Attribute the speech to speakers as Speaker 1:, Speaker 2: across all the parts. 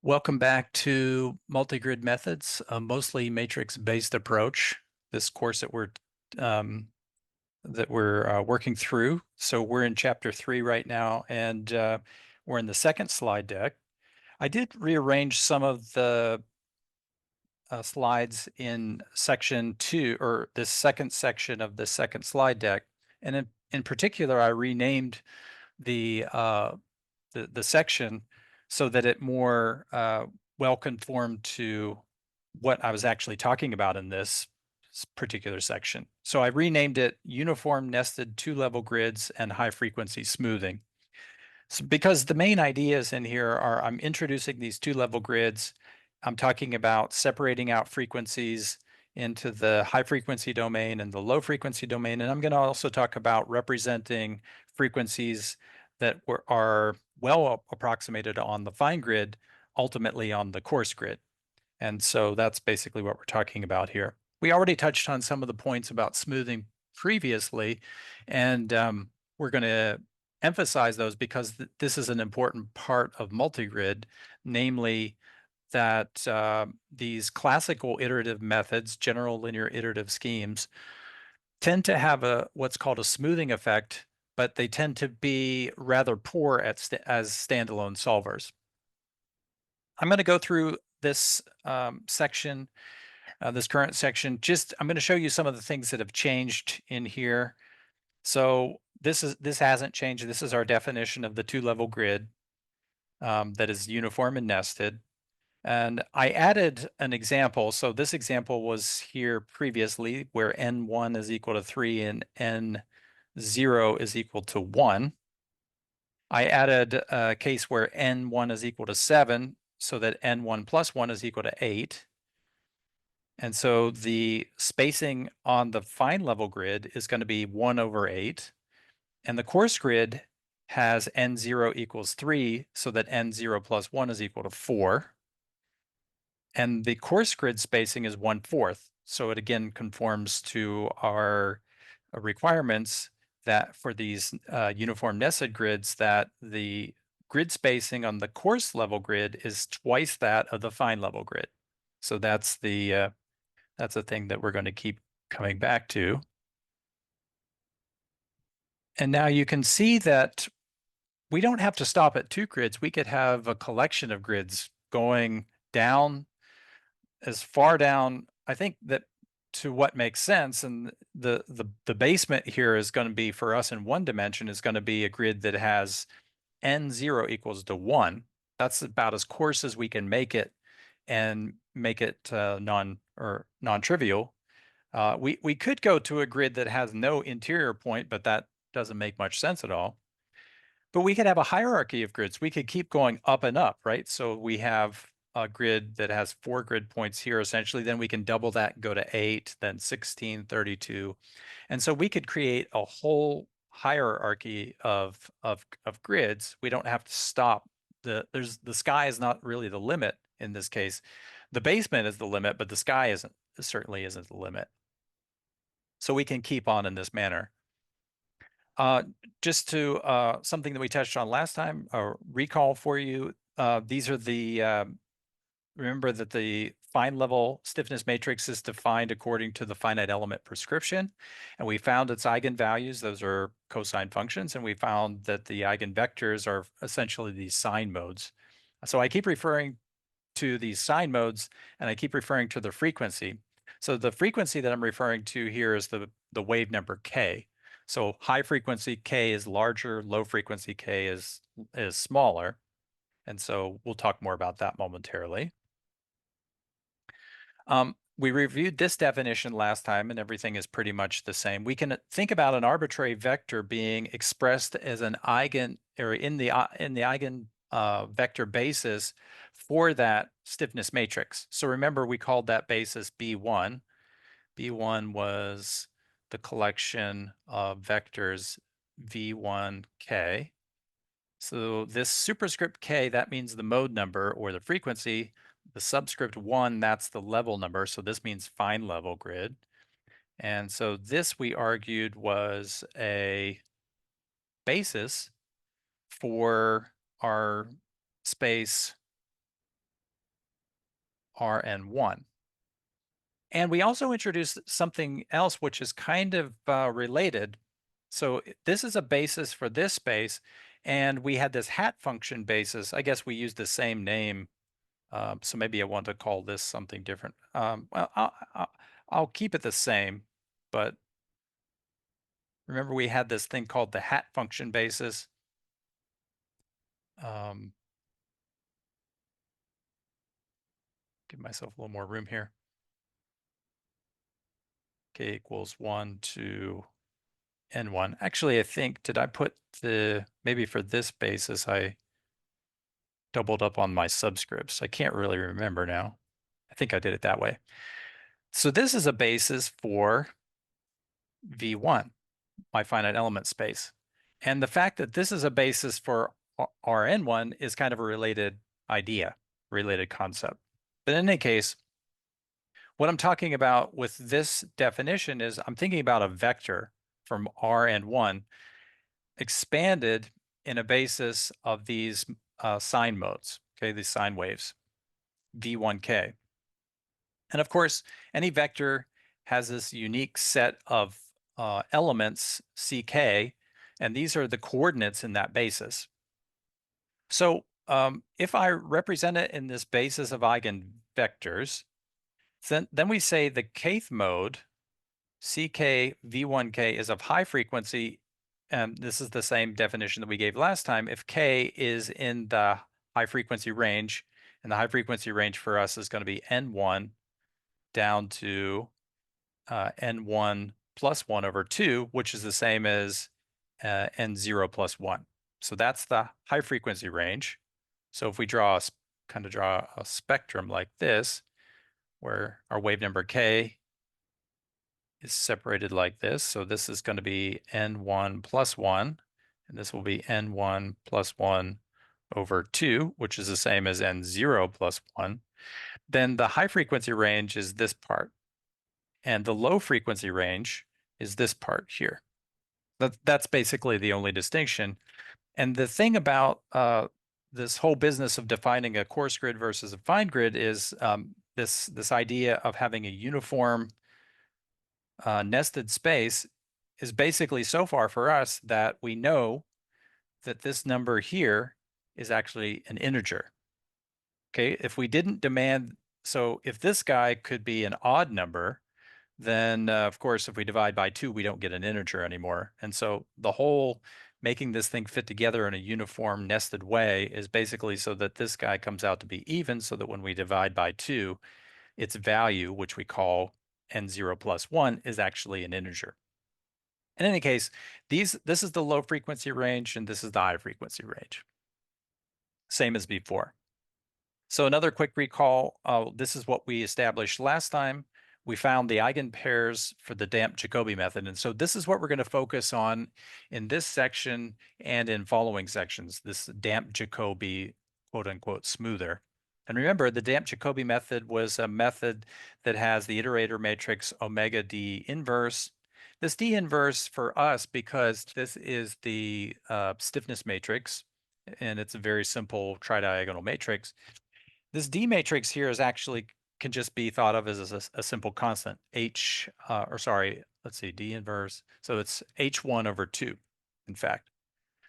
Speaker 1: Welcome back to Multigrid Methods, a mostly matrix-based approach. This course um, that we're working through. So we're in chapter 3 right now, and we're in the second slide deck. I did rearrange some of the slides in section 2, or this second section of the second slide deck, and in particular, I renamed the the section so that it more well conformed to what I was actually talking about in this particular section. So I renamed it Uniform Nested Two-Level Grids and High Frequency Smoothing. So because the main ideas in here are I'm introducing these two-level grids. I'm talking about separating out frequencies into the high frequency domain and the low frequency domain. And I'm going to also talk about representing frequencies that are well approximated on the fine grid, ultimately on the coarse grid. And so that's basically what we're talking about here. We already touched on some of the points about smoothing previously, and we're going to emphasize those because this is an important part of multigrid, namely that these classical iterative methods, general linear iterative schemes, tend to have what's called a smoothing effect, but they tend to be rather poor as standalone solvers. I'm going to go through this section, this current section. I'm going to show you some of the things that have changed in here. So this hasn't changed. This is our definition of the two-level grid that is uniform and nested. And I added an example. So this example was here previously where n1 is equal to 3 and n0 is equal to 1. I added a case where n1 is equal to 7 so that n1 plus 1 is equal to 8. And so the spacing on the fine level grid is going to be 1 over 8. And the coarse grid has n0 equals 3 so that n0 plus 1 is equal to 4. And the coarse grid spacing is 1/4. So it again conforms to our requirements that for these uniform nested grids that the grid spacing on the coarse level grid is twice that of the fine level grid. So that's the thing that we're going to keep coming back to. And now you can see that we don't have to stop at two grids. We could have a collection of grids going down as far down, I think, that to what makes sense. And the basement here is going to be, for us in one dimension, is going to be a grid that has n0 equals to 1. That's about as coarse as we can make it and make it non-trivial. We could go to a grid that has no interior point, but that doesn't make much sense at all. But we could have a hierarchy of grids. We could keep going up and up, right? So we have a grid that has 4 grid points here, essentially. Then we can double that and go to 8, then 16, 32. And so we could create a whole hierarchy of grids. We don't have to stop. The sky is not really the limit in this case. The basement is the limit, but the sky certainly isn't the limit. So we can keep on in this manner. Just to something that we touched on last time, or recall for you, these are remember that the fine level stiffness matrix is defined according to the finite element prescription. And we found its eigenvalues, those are cosine functions, and we found that the eigenvectors are essentially these sign modes. So I keep referring to these sign modes, and I keep referring to the frequency. So the frequency that I'm referring to here is the wave number k. So high frequency k is larger, low frequency k is smaller. And so we'll talk more about that momentarily. We reviewed this definition last time, and everything is pretty much the same. We can think about an arbitrary vector being expressed as an eigen, or in the eigen vector basis for that stiffness matrix. So remember, we called that basis B1. B1 was the collection of vectors V1K. So this superscript K, that means the mode number or the frequency. The subscript 1, that's the level number. So this means fine level grid. And so this, we argued, was a basis for our space Rn1. And we also introduced something else which is kind of related. So this is a basis for this space, and we had this hat function basis. I guess we used the same name, so maybe I want to call this something different. Well, I'll keep it the same, but remember we had this thing called the hat function basis. Give myself a little more room here. K equals 1 to N1. Actually, I think, did I put maybe for this basis, I doubled up on my subscripts. I can't really remember now. I think I did it that way. So this is a basis for V1, my finite element space. And the fact that this is a basis for Rn1 is kind of a related idea, related concept. But in any case, what I'm talking about with this definition is I'm thinking about a vector from Rn1 expanded in a basis of these sine modes, okay, these sine waves, V1k. And of course, any vector has this unique set of elements, ck, and these are the coordinates in that basis. So if I represent it in this basis of eigenvectors, then we say the kth mode, ck v1k, is of high frequency, and this is the same definition that we gave last time, if k is in the high frequency range, and the high frequency range for us is going to be n1 down to n1 plus 1 over 2, which is the same as n0 plus 1. So that's the high frequency range. So if we draw a spectrum like this, where our wave number k is separated like this. So this is going to be n1 plus 1, and this will be n1 plus 1 over 2, which is the same as n0 plus 1. Then the high frequency range is this part, and the low frequency range is this part here. That's basically the only distinction. And the thing about this whole business of defining a coarse grid versus a fine grid is this idea of having a uniform nested space is basically so far for us that we know that this number here is actually an integer. Okay, if we didn't demand, so if this guy could be an odd number, then of course, if we divide by 2, we don't get an integer anymore. And so the whole making this thing fit together in a uniform nested way is basically so that this guy comes out to be even, so that when we divide by 2, its value, which we call n0 plus 1, is actually an integer. In any case, this is the low frequency range, and this is the high frequency range. Same as before. So another quick recall, this is what we established last time. We found the eigenpairs for the damped Jacobi method. And so this is what we're going to focus on in this section and in following sections, this damped Jacobi, quote unquote, smoother. And remember, the damped Jacobi method was a method that has the iterator matrix omega d inverse. This d inverse for us, because this is the stiffness matrix, and it's a very simple tridiagonal matrix. This D matrix here is actually can just be thought of as a simple constant, let's see, D inverse. So it's H1 over 2, in fact.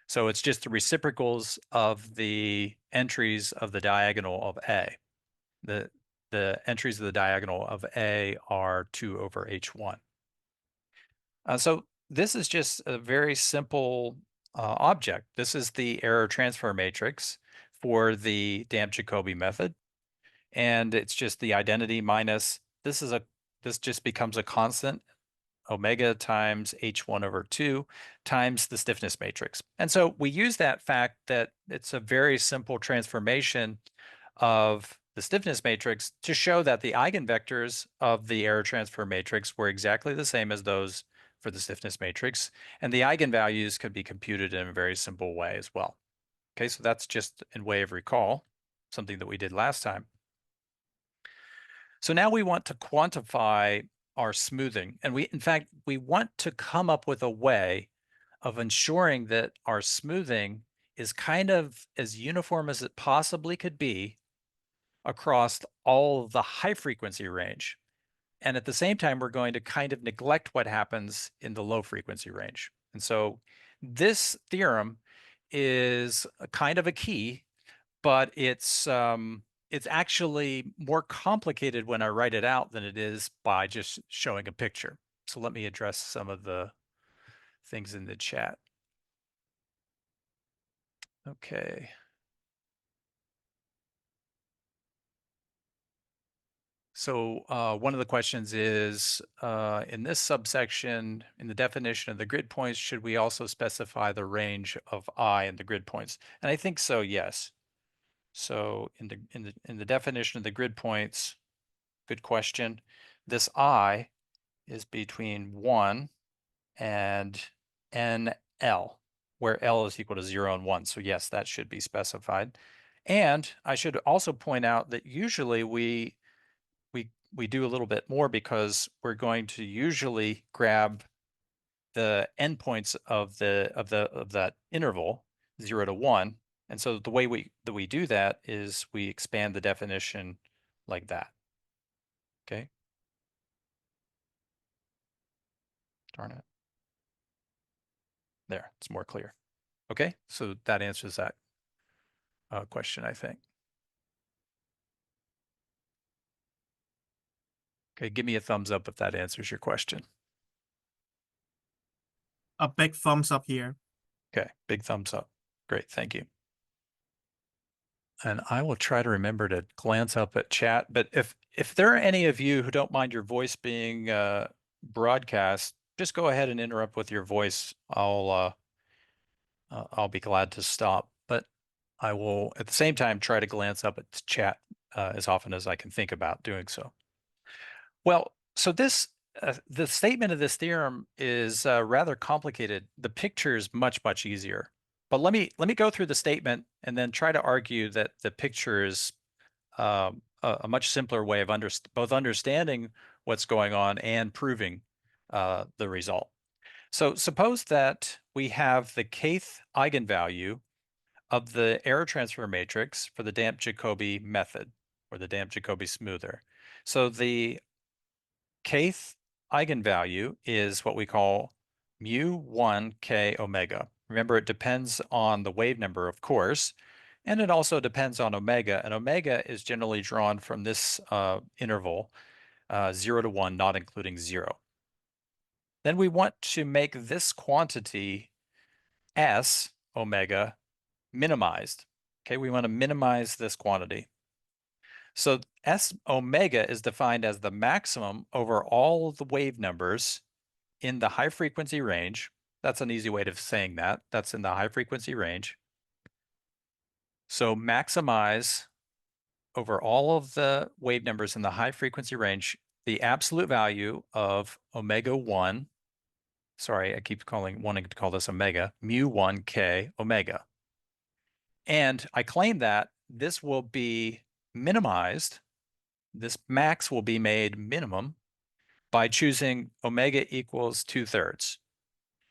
Speaker 1: So it's just the reciprocals of the entries of the diagonal of A. The entries of the diagonal of A are 2 over H1. So this is just a very simple object. This is the error transfer matrix for the damped Jacobi method. And it's just the identity minus, this just becomes a constant, omega times H1 over 2 times the stiffness matrix. And so we use that fact that it's a very simple transformation of the stiffness matrix to show that the eigenvectors of the error transfer matrix were exactly the same as those for the stiffness matrix, and the eigenvalues could be computed in a very simple way as well. Okay, so that's just in way of recall, something that we did last time. So now we want to quantify our smoothing, and in fact, we want to come up with a way of ensuring that our smoothing is kind of as uniform as it possibly could be across all of the high frequency range. And at the same time, we're going to kind of neglect what happens in the low frequency range. And so this theorem is a kind of a key, but it's actually more complicated when I write it out than it is by just showing a picture. So let me address some of the things in the chat. Okay. So one of the questions is, in this subsection, in the definition of the grid points, should we also specify the range of I in the grid points? And I think so, yes. So in the definition of the grid points, good question. This I is between 1 and NL, where L is equal to 0 and 1. So yes, that should be specified. And I should also point out that usually we do a little bit more because we're going to usually grab the endpoints of that interval, 0 to 1. And so the way we do that is we expand the definition like that. Okay. Darn it. There, it's more clear. Okay, so that answers that question, I think. Okay, give me a thumbs up if that answers your question.
Speaker 2: A big thumbs up here.
Speaker 1: Okay, big thumbs up. Great, thank you. And I will try to remember to glance up at chat, but if there are any of you who don't mind your voice being broadcast, just go ahead and interrupt with your voice. I'll be glad to stop, but I will at the same time try to glance up at chat as often as I can think about doing so. Well, so the statement of this theorem is rather complicated. The picture is much easier. But let me go through the statement and then try to argue that the picture is a much simpler way of both understanding what's going on and proving the result. So suppose that we have the kth eigenvalue of the error transfer matrix for the damp Jacobi method, or the damp Jacobi smoother. So the kth eigenvalue is what we call mu1 k omega. Remember, it depends on the wave number, of course, and it also depends on omega. And omega is generally drawn from this interval, 0 to 1, not including 0. Then we want to make this quantity S omega minimized. Okay, we want to minimize this quantity. So S omega is defined as the maximum over all of the wave numbers in the high frequency range. That's an easy way of saying that. That's in the high frequency range. So maximize over all of the wave numbers in the high frequency range the absolute value of omega 1. Sorry, I keep wanting to call this omega, mu1 k omega. And I claim that this will be minimized. This max will be made minimum by choosing omega equals 2/3.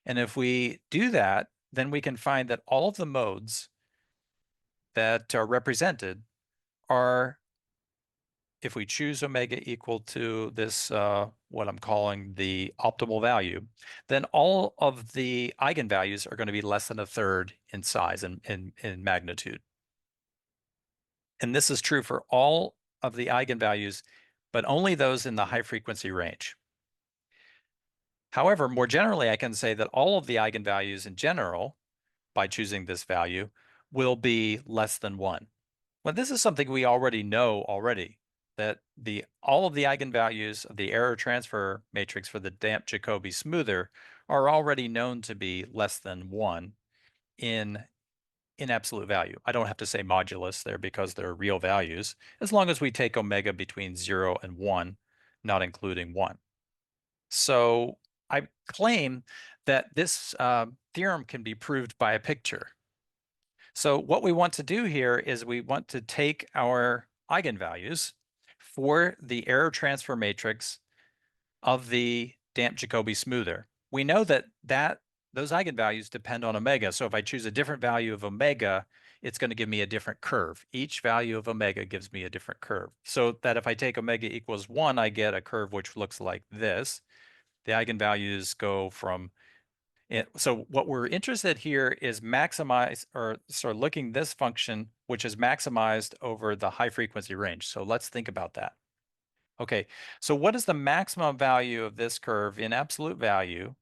Speaker 1: And if we do that, then we can find that all of the modes that are represented are, if we choose omega equal to this, what I'm calling the optimal value, then all of the eigenvalues are going to be less than 1/3 in size and in magnitude. And this is true for all of the eigenvalues, but only those in the high frequency range. However, more generally, I can say that all of the eigenvalues in general, by choosing this value, will be less than 1. Well, this is something we already know that all of the eigenvalues of the error transfer matrix for the damp Jacobi smoother are already known to be less than 1 in absolute value. I don't have to say modulus there because they're real values, as long as we take omega between 0 and 1, not including 1. So I claim that this theorem can be proved by a picture. So what we want to do here is we want to take our eigenvalues for the error transfer matrix of the damp Jacobi smoother. We know that those eigenvalues depend on omega. So if I choose a different value of omega it's going to give me a different curve. Each value of omega gives me a different curve. So that if I take omega equals 1, I get a curve which looks like this. The eigenvalues go from so what we're interested here is maximize or sort of looking this function, which is maximized over the high frequency range. So let's think about that. Okay, so what is the maximum value of this curve in absolute value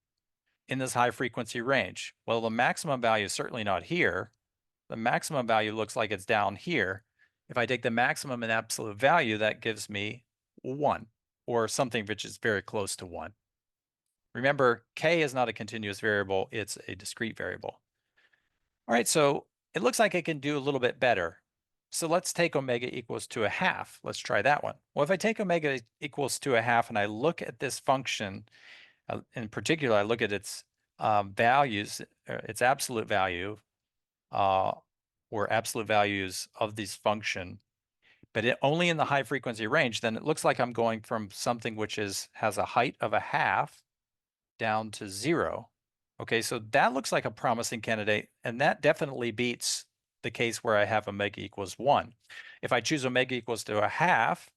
Speaker 1: in this high frequency range? Well, the maximum value is certainly not here. The maximum value looks like it's down here. If I take the maximum in absolute value, that gives me 1 or something which is very close to 1. Remember, k is not a continuous variable, it's a discrete variable. All right, so it looks like I can do a little bit better. So let's take omega equals to a half. Let's try that one. Well, if I take omega equals to a half and I look at this function, in particular, I look at its values, its absolute value, or absolute values of this function, but only in the high frequency range, then it looks like I'm going from something which has a height of a half down to 0. Okay, so that looks like a promising candidate, and that definitely beats the case where I have omega equals 1. If I choose omega equals to a half,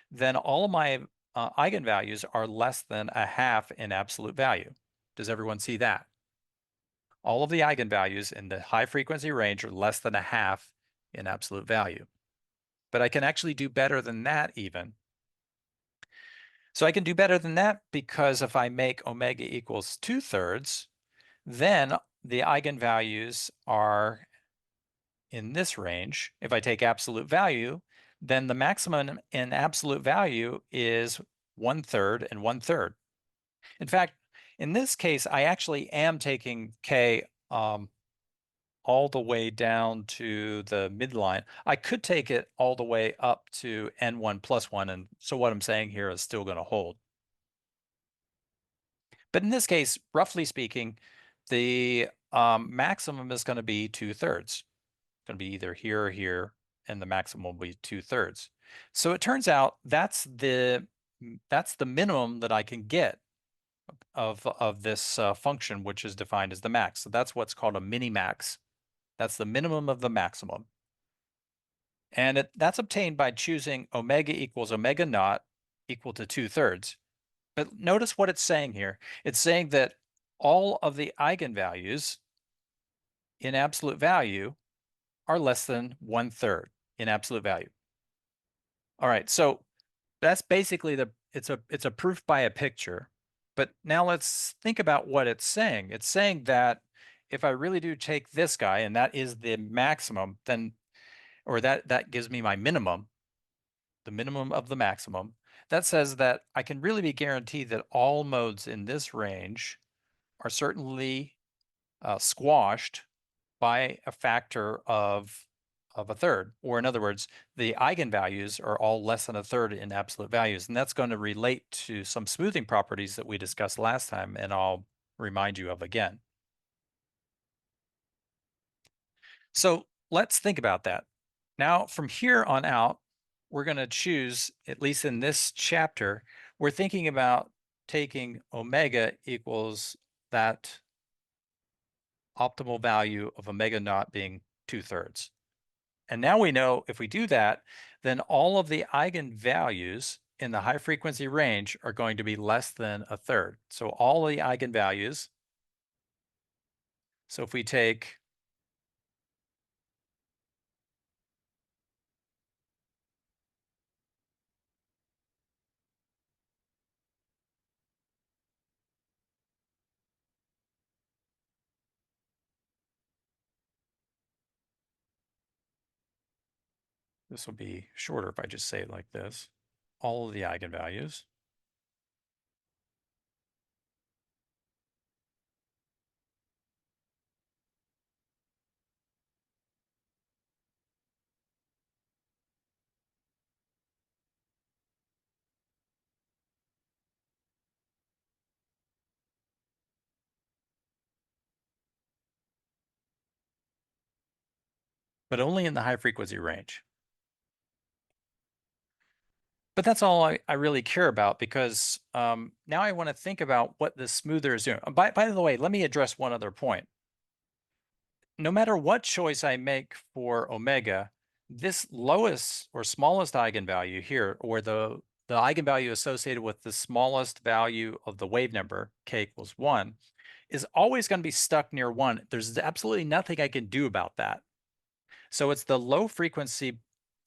Speaker 1: then all of my eigenvalues are less than a half in absolute value. Does everyone see that? All of the eigenvalues in the high frequency range are less than a half in absolute value. But I can actually do better than that even. So I can do better than that because if I make omega equals 2/3, then the eigenvalues are in this range. If I take absolute value, then the maximum in absolute value is 1/3 and 1/3. In fact, in this case, I actually am taking k all the way down to the midline. I could take it all the way up to n1 plus 1, and so what I'm saying here is still going to hold. But in this case, roughly speaking, the maximum is going to be 2/3. It's going to be either here or here, and the maximum will be 2/3. So it turns out that's the minimum that I can get of this function, which is defined as the max. So that's what's called a minimax. That's the minimum of the maximum. And that's obtained by choosing omega equals omega naught equal to 2/3. But notice what it's saying here. It's saying that all of the eigenvalues in absolute value are less than 1/3 in absolute value. All right, so that's basically it's a proof by a picture. But now let's think about what it's saying. It's saying that if I really do take this guy, and that is the maximum, then, or that gives me my minimum, the minimum of the maximum, that says that I can really be guaranteed that all modes in this range are certainly squashed by a factor of a third. Or in other words, the eigenvalues are all less than a third in absolute values. And that's going to relate to some smoothing properties that we discussed last time, and I'll remind you of again. So let's think about that. Now, from here on out, we're going to choose, at least in this chapter, we're thinking about taking omega equals that optimal value of omega naught being 2/3. And now we know if we do that, then all of the eigenvalues in the high frequency range are going to be less than a third. So all the eigenvalues, so if we take this will be shorter if I just say it like this, all of the eigenvalues. But only in the high frequency range. But that's all I really care about, because now I want to think about what the smoother is doing. By the way, let me address one other point. no matter what choice I make for omega, this lowest or smallest eigenvalue here, or the eigenvalue associated with the smallest value of the wave number, k equals 1, is always going to be stuck near 1. There's absolutely nothing I can do about that. So it's the low frequency,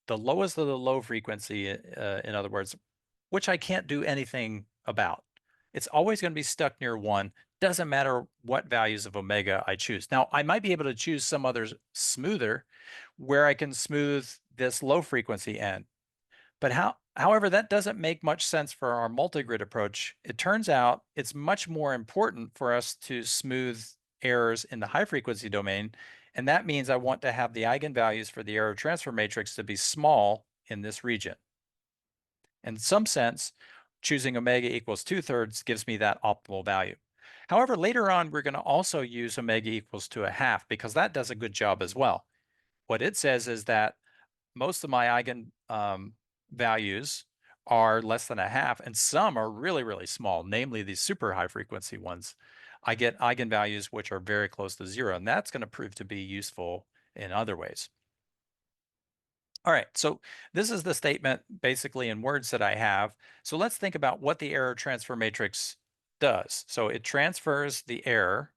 Speaker 1: the lowest of the low frequency, in other words, which I can't do anything about. It's always going to be stuck near 1. Doesn't matter what values of omega I choose. Now, I might be able to choose some others smoother where I can smooth this low frequency end. But however, that doesn't make much sense for our multigrid approach. It turns out it's much more important for us to smooth errors in the high frequency domain. And that means I want to have the eigenvalues for the error transfer matrix to be small in this region. In some sense, choosing omega equals 2/3 gives me that optimal value. However, later on, we're going to also use omega equals to a half because that does a good job as well. What it says is that most of my eigen values are less than a half, and some are really, really small, namely these super high frequency ones. I get eigenvalues which are very close to 0, and that's going to prove to be useful in other ways. All right, so this is the statement basically in words that I have. So let's think about what the error transfer matrix does. So it transfers the error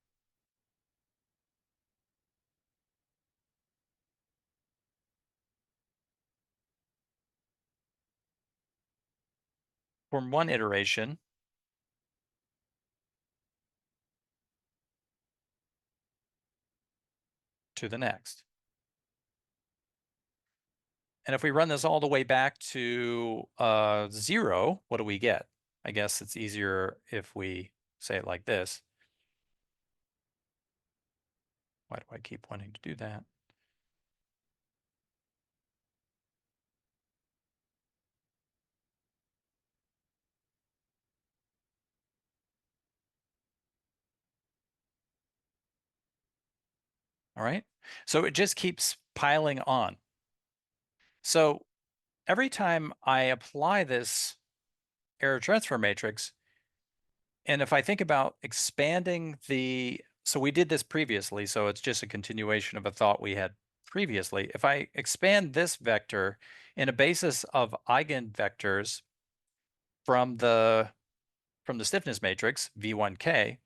Speaker 1: from one iteration to the next. And if we run this all the way back to 0, what do we get? I guess it's easier if we say it like this. Why do I keep wanting to do that? All right, so it just keeps piling on. So every time I apply this error transfer matrix, and if I think about expanding so we did this previously, so it's just a continuation of a thought we had previously. If I expand this vector in a basis of eigenvectors from the stiffness matrix, V1K,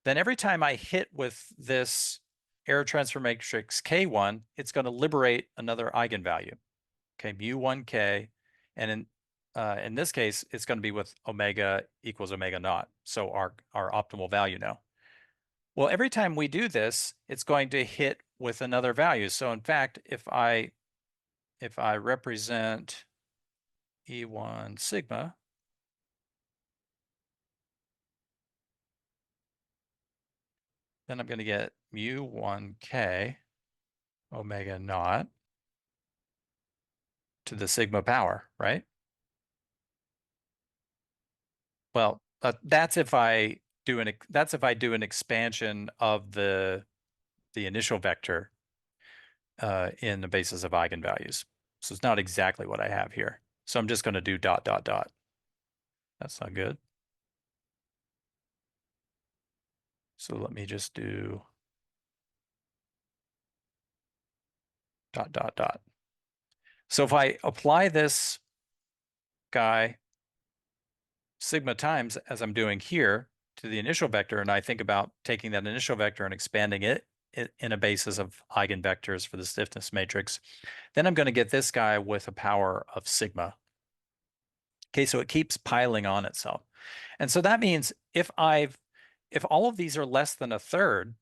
Speaker 1: then every time I hit with this error transfer matrix K1, it's going to liberate another eigenvalue, okay, mu1K, and in this case, it's going to be with omega equals omega naught, so our optimal value now. Well, every time we do this, it's going to hit with another value. So in fact, if I represent E1 sigma, then I'm going to get mu1K omega naught to the sigma power, right? Well, that's if I do an expansion of the initial vector in the basis of eigenvalues. So it's not exactly what I have here. So I'm just going to do dot, dot, dot. That's not good. So let me just do dot, dot, dot. So if I apply this guy sigma times, as I'm doing here, to the initial vector, and I think about taking that initial vector and expanding it in a basis of eigenvectors for the stiffness matrix, then I'm going to get this guy with a power of sigma. Okay, so it keeps piling on itself. And so that means if all of these are less than a third,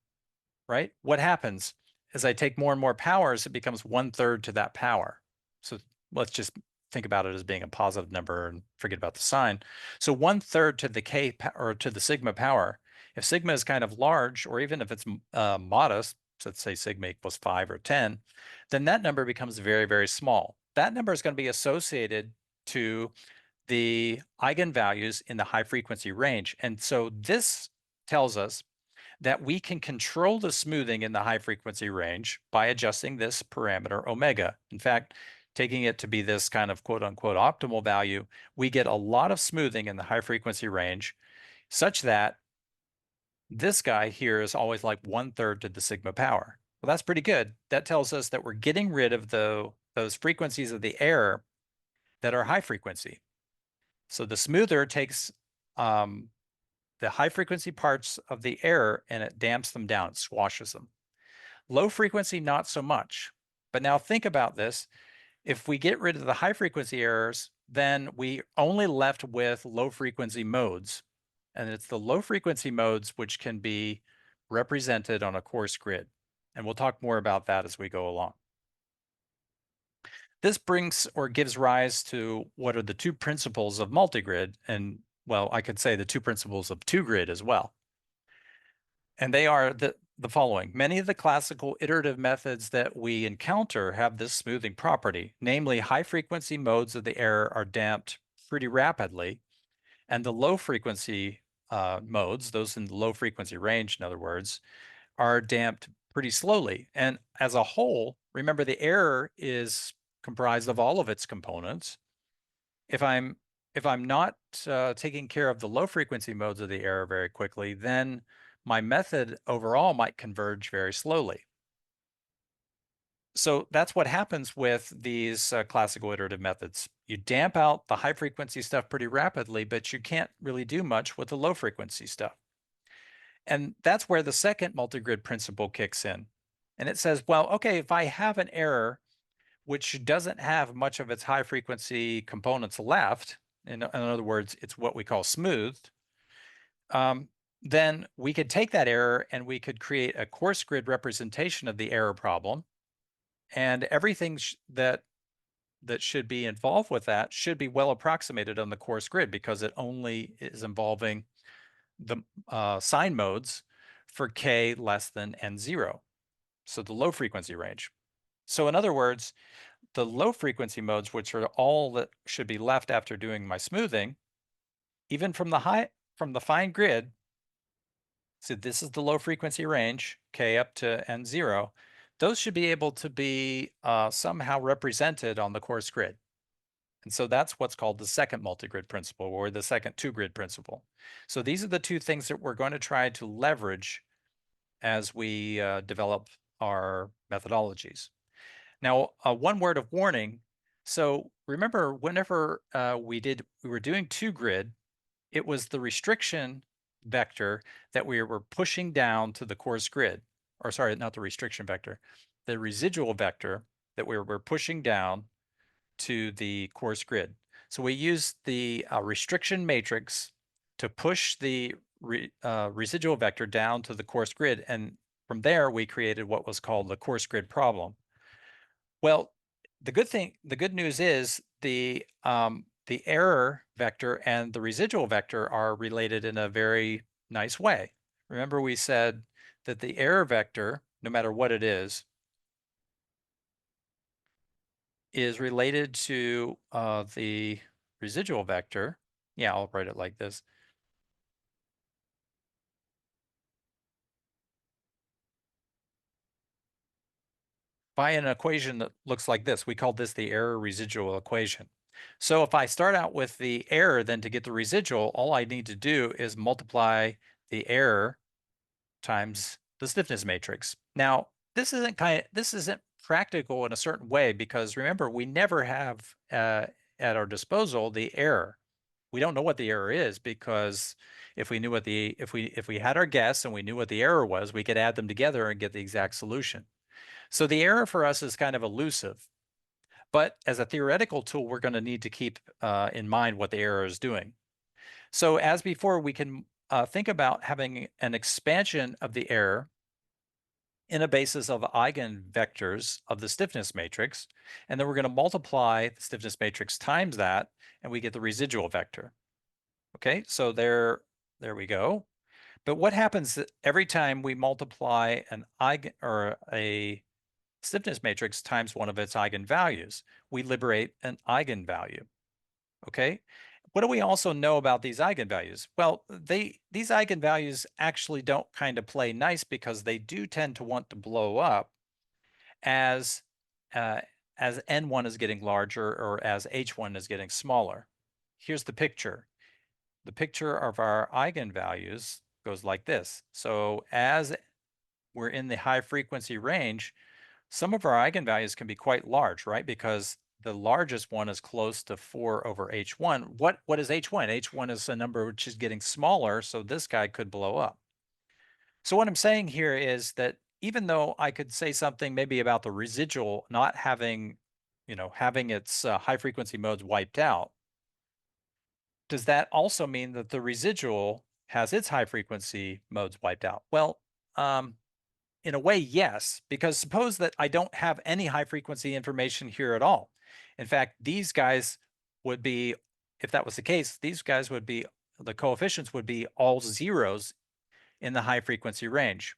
Speaker 1: right, what happens? As I take more and more powers, it becomes 1/3 to that power. So let's just think about it as being a positive number and forget about the sign. So 1/3 to the k or to the sigma power. If sigma is kind of large, or even if it's modest, so let's say sigma equals 5 or 10, then that number becomes very, very small. That number is going to be associated to the eigenvalues in the high frequency range. And so this tells us that we can control the smoothing in the high frequency range by adjusting this parameter omega. In fact, taking it to be this kind of quote unquote optimal value, we get a lot of smoothing in the high frequency range such that this guy here is always like 1/3 to the sigma power. Well, that's pretty good. That tells us that we're getting rid of those frequencies of the error that are high frequency. So the smoother takes the high frequency parts of the error and it damps them down, it squashes them. Low frequency, not so much. But now think about this. If we get rid of the high frequency errors, then we only left with low frequency modes. And it's the low frequency modes which can be represented on a coarse grid. And we'll talk more about that as we go along. This brings or gives rise to what are the two principles of multigrid, and well, I could say the two principles of two-grid as well. And they are the following. Many of the classical iterative methods that we encounter have this smoothing property, namely high frequency modes of the error are damped pretty rapidly, and the low frequency modes, those in the low frequency range, in other words, are damped pretty slowly. And as a whole, remember the error is comprised of all of its components. If I'm not taking care of the low frequency modes of the error very quickly, then my method overall might converge very slowly. So that's what happens with these classical iterative methods. You damp out the high frequency stuff pretty rapidly, but you can't really do much with the low frequency stuff. And that's where the second multigrid principle kicks in. And it says, well, okay, if I have an error which doesn't have much of its high frequency components left, in other words, it's what we call smoothed, then we could take that error and we could create a coarse grid representation of the error problem. And everything that should be involved with that should be well approximated on the coarse grid because it only is involving the sign modes for k less than n0, so the low frequency range. So in other words, the low frequency modes, which are all that should be left after doing my smoothing, even from the fine grid, so this is the low frequency range, k up to n0, those should be able to be somehow represented on the coarse grid. And so that's what's called the second multigrid principle or the second two-grid principle. So these are the two things that we're going to try to leverage as we develop our methodologies. Now, one word of warning. So remember, whenever we were doing two-grid, it was the restriction vector that we were pushing down to the coarse grid. Or sorry, not the restriction vector, the residual vector that we were pushing down to the coarse grid. So we used the restriction matrix to push the residual vector down to the coarse grid. And from there, we created what was called the coarse grid problem. Well, the good news is the error vector and the residual vector are related in a very nice way. Remember, we said that the error vector, no matter what it is related to the residual vector. Yeah, I'll write it like this. By an equation that looks like this. We call this the error residual equation. So if I start out with the error, then to get the residual, all I need to do is multiply the error times the stiffness matrix. Now, this isn't practical in a certain way because remember, we never have at our disposal the error. We don't know what the error is because if we knew what if we had our guess and we knew what the error was, we could add them together and get the exact solution. So the error for us is kind of elusive. But as a theoretical tool, we're going to need to keep in mind what the error is doing. So as before, we can think about having an expansion of the error in a basis of eigenvectors of the stiffness matrix. And then we're going to multiply the stiffness matrix times that, and we get the residual vector. Okay, so there we go. But what happens every time we multiply an eigen or a stiffness matrix times one of its eigenvalues? We liberate an eigenvalue. Okay, what do we also know about these eigenvalues? Well, these eigenvalues actually don't kind of play nice because they do tend to want to blow up as n1 is getting larger or as h1 is getting smaller. Here's the picture. The picture of our eigenvalues goes like this. So as we're in the high frequency range, some of our eigenvalues can be quite large, right? Because the largest one is close to 4 over h1. What is h1? H1 is a number which is getting smaller, so this guy could blow up. So what I'm saying here is that even though I could say something maybe about the residual not having, having its high frequency modes wiped out, does that also mean that the residual has its high frequency modes wiped out? Well, in a way, yes, because suppose that I don't have any high frequency information here at all. In fact, these guys would be, if that was the case, these guys would be, the coefficients would be all zeros in the high frequency range.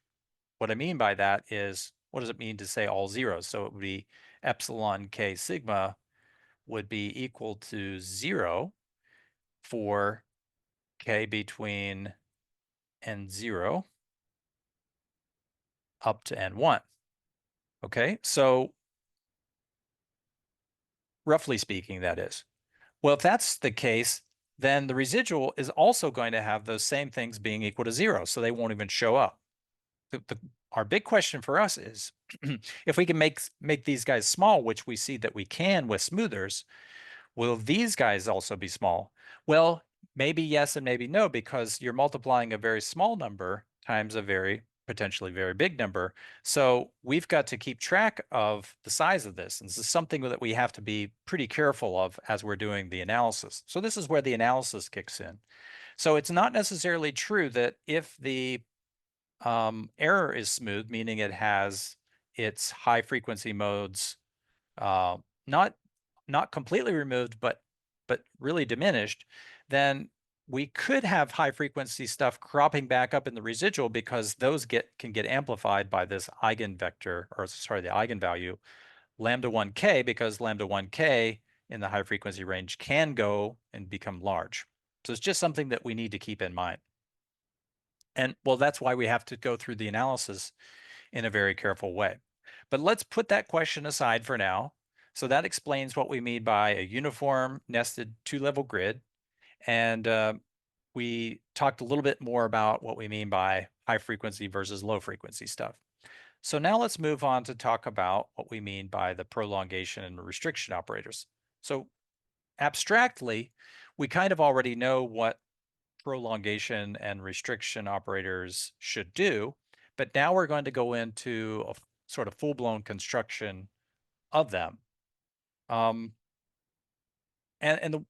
Speaker 1: What I mean by that is, what does it mean to say all zeros? So it would be epsilon k sigma would be equal to 0 for k between n0 up to n1. Okay, so roughly speaking, that is. Well, if that's the case, then the residual is also going to have those same things being equal to 0, so they won't even show up. Our big question for us is if we can make these guys small, which we see that we can with smoothers, will these guys also be small? Well, maybe yes and maybe no, because you're multiplying a very small number times a very potentially very big number. So we've got to keep track of the size of this. And this is something that we have to be pretty careful of as we're doing the analysis. So this is where the analysis kicks in. So it's not necessarily true that if the error is smooth, meaning it has its high frequency modes uh, not not completely removed, but really diminished, then we could have high frequency stuff cropping back up in the residual because those can get amplified by this eigenvector, or sorry, the eigenvalue lambda 1k, because lambda 1k in the high frequency range can go and become large. So it's just something that we need to keep in mind. And well, that's why we have to go through the analysis in a very careful way. But let's put that question aside for now. So that explains what we mean by a uniform nested two-level grid. And we talked a little bit more about what we mean by high frequency versus low frequency stuff. So now let's move on to talk about what we mean by the prolongation and restriction operators. So abstractly, we kind of already know what prolongation and restriction operators should do, but now we're going to go into a sort of full-blown construction of them. And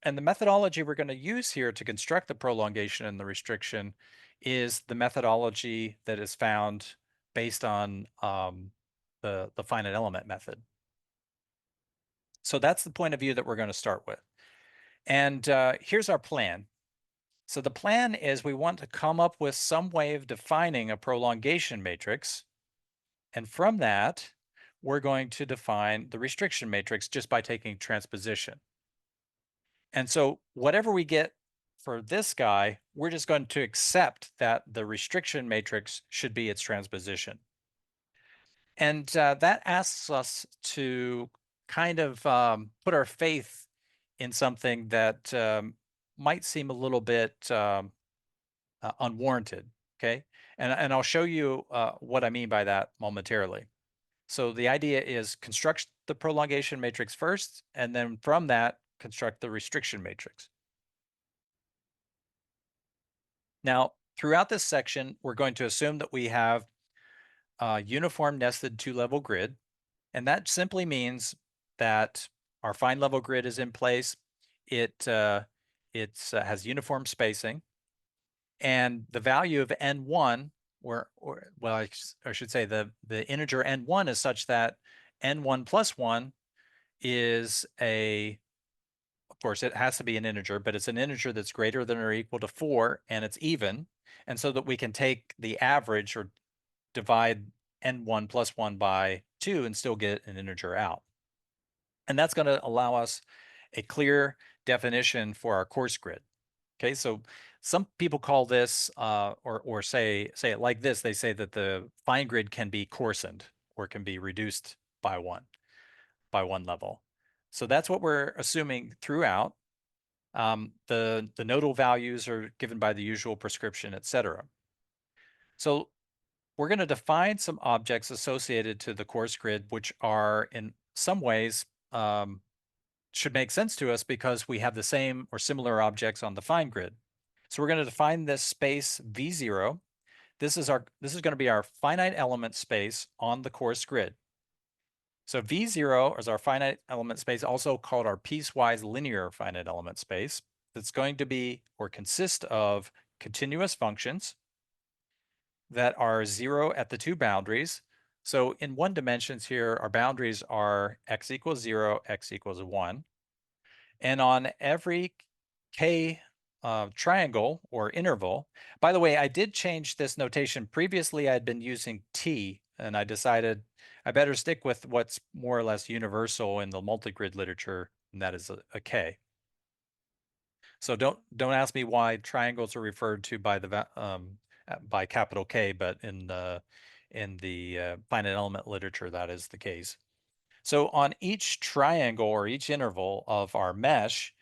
Speaker 1: the methodology we're going to use here to construct the prolongation and the restriction is the methodology that is found based on the finite element method. So that's the point of view that we're going to start with. And here's our plan. So the plan is we want to come up with some way of defining a prolongation matrix. And from that, we're going to define the restriction matrix just by taking transposition. And so whatever we get for this guy, we're just going to accept that the restriction matrix should be its transposition. And that asks us to kind of put our faith in something that might seem a little bit unwarranted, okay? And I'll show you what I mean by that momentarily. So the idea is construct the prolongation matrix first, and then from that, construct the restriction matrix. Now, throughout this section, we're going to assume that we have a uniform nested two-level grid, and that simply means that our fine level grid is in place. It has uniform spacing, and the value of n1, or well, I should say the integer n1 is such that n1 plus 1 is of course, it has to be an integer, but it's an integer that's greater than or equal to 4, and it's even. And so that we can take the average or divide n1 plus 1 by 2 and still get an integer out. And that's going to allow us a clear definition for our coarse grid. Okay, so some people call this, or say it like this. They say that the fine grid can be coarsened or can be reduced by one level. So that's what we're assuming throughout. The nodal values are given by the usual prescription, etc. So we're going to define some objects associated to the course grid, which are in some ways should make sense to us because we have the same or similar objects on the fine grid. So we're going to define this space V0. This is going to be our finite element space on the course grid. So V0 is our finite element space, also called our piecewise linear finite element space. That's going to be or consist of continuous functions that are 0 at the two boundaries. So in one dimensions here, our boundaries are x equals 0, x equals 1. And on every k triangle or interval, by the way, I did change this notation. Previously, I'd been using t, and I decided I better stick with what's more or less universal in the multigrid literature, and that is a k. So don't ask me why triangles are referred to by the by capital K, but in the finite element literature, that is the case. So on each triangle or each interval of our mesh,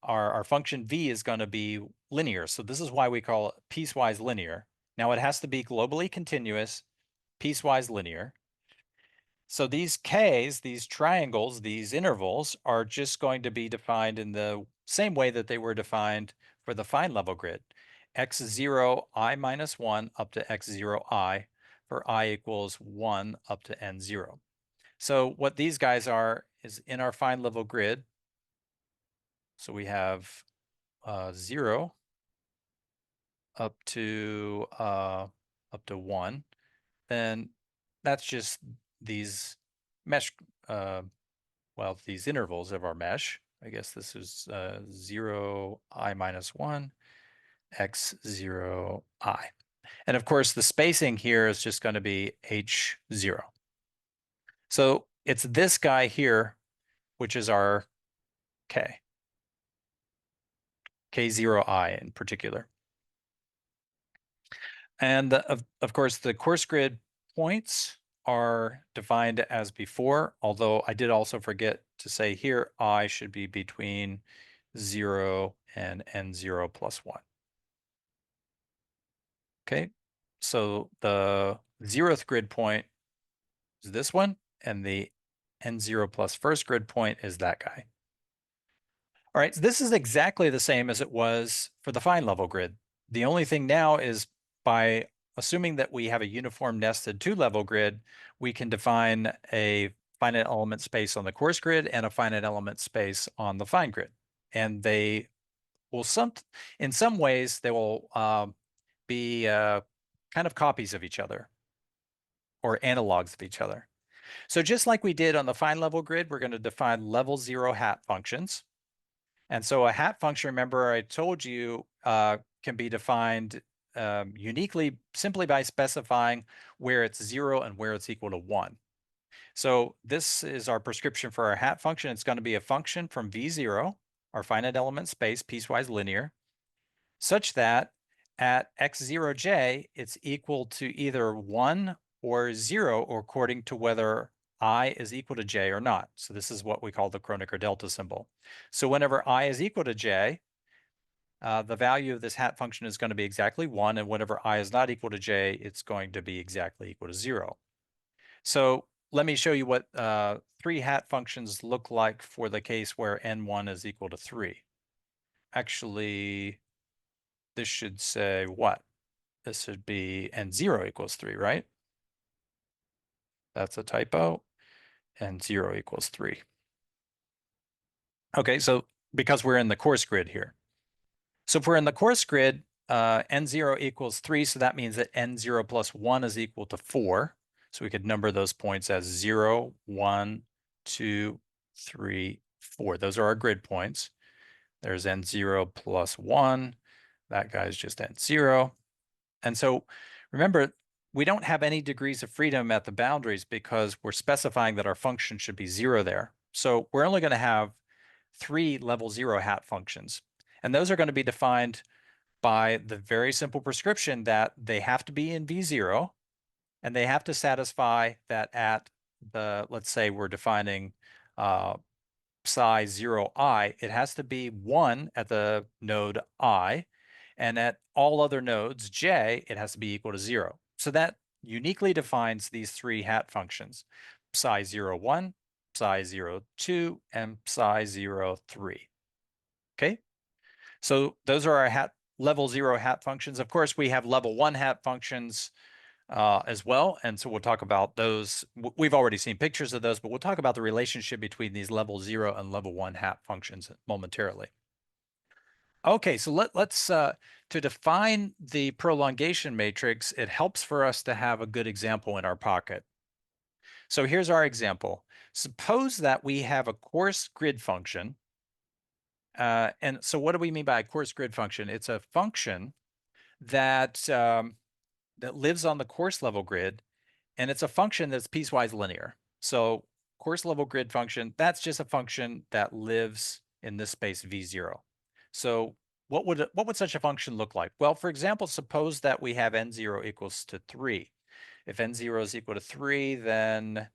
Speaker 1: our function v is going to be linear. So this is why we call it piecewise linear. Now it has to be globally continuous, piecewise linear. So these k's, these triangles, these intervals are just going to be defined in the same way that they were defined for the fine level grid. x0 I minus 1 up to x0 I for I equals 1 up to n0. So what these guys are is in our fine level grid. So we have 0 up to 1. Then that's just these mesh, well, these intervals of our mesh. I guess this is 0 I minus 1, x0 I. And of course, the spacing here is just going to be h0. So it's this guy here, which is our k, k0I in particular. And of course, the course grid points are defined as before, although I did also forget to say here, I should be between 0 and n0 plus 1. Okay, so the 0th grid point is this one, and the n0 plus first grid point is that guy. All right, so this is exactly the same as it was for the fine level grid. The only thing now is by assuming that we have a uniform nested two-level grid, we can define a finite element space on the coarse grid and a finite element space on the fine grid. And they will in some ways, they will be kind of copies of each other or analogs of each other. So just like we did on the fine level grid, we're going to define level 0 hat functions. And so a hat function, remember I told you, can be defined uniquely simply by specifying where it's 0 and where it's equal to 1. So this is our prescription for our hat function. It's going to be a function from V0, our finite element space, piecewise linear, such that at x0j, it's equal to either 1 or 0, or according to whether I is equal to j or not. So this is what we call the Kronecker delta symbol. So whenever I is equal to j, the value of this hat function is going to be exactly 1, and whenever I is not equal to j, it's going to be exactly equal to 0. So let me show you what 3 hat functions look like for the case where n1 is equal to 3. Actually, this should say what? This should be n0 equals 3, right? That's a typo. N0 equals 3. Okay, so because we're in the coarse grid here. So if we're in the coarse grid, n0 equals 3, so that means that n0 plus 1 is equal to 4. So we could number those points as 0, 1, 2, 3, 4. Those are our grid points. There's n0 plus 1. That guy's just n0. And so remember, we don't have any degrees of freedom at the boundaries because we're specifying that our function should be 0 there. So we're only going to have 3 level 0 hat functions. And those are going to be defined by the very simple prescription that they have to be in V0, and they have to satisfy that at the, let's say we're defining psi 0i, it has to be 1 at the node I, and at all other nodes j, it has to be equal to 0. So that uniquely defines these three hat functions, psi01, psi02, and psi03. Okay, so those are our level 0 hat functions. Of course, we have level 1 hat functions as well, and so we'll talk about those. We've already seen pictures of those, but we'll talk about the relationship between these level 0 and level 1 hat functions momentarily. Okay, so let's to define the prolongation matrix, it helps for us to have a good example in our pocket. So here's our example. Suppose that we have a coarse grid function. And so what do we mean by a coarse grid function? It's a function that that lives on the coarse level grid, and it's a function that's piecewise linear. So coarse level grid function, that's just a function that lives in this space V0. So what would such a function look like? Well, for example, suppose that we have n0 equals to 3. If n0 is equal to 3, then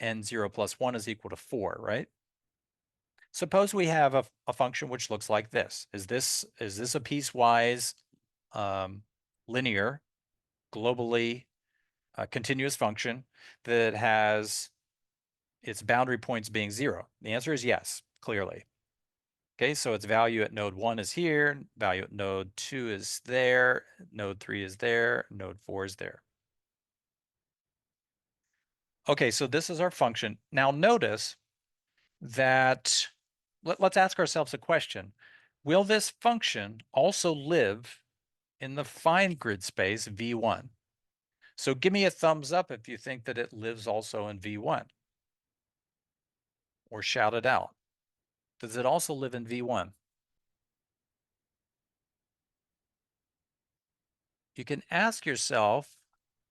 Speaker 1: n0 plus 1 is equal to 4, right? Suppose we have a function which looks like this. Is this a piecewise linear, globally continuous function that has its boundary points being 0? The answer is yes, clearly. Okay, so its value at node 1 is here, value at node 2 is there, node 3 is there, node 4 is there. Okay, so this is our function. Now notice that let's ask ourselves a question. Will this function also live in the fine grid space V1? So give me a thumbs up if you think that it lives also in V1. Or shout it out. Does it also live in V1? You can ask yourself,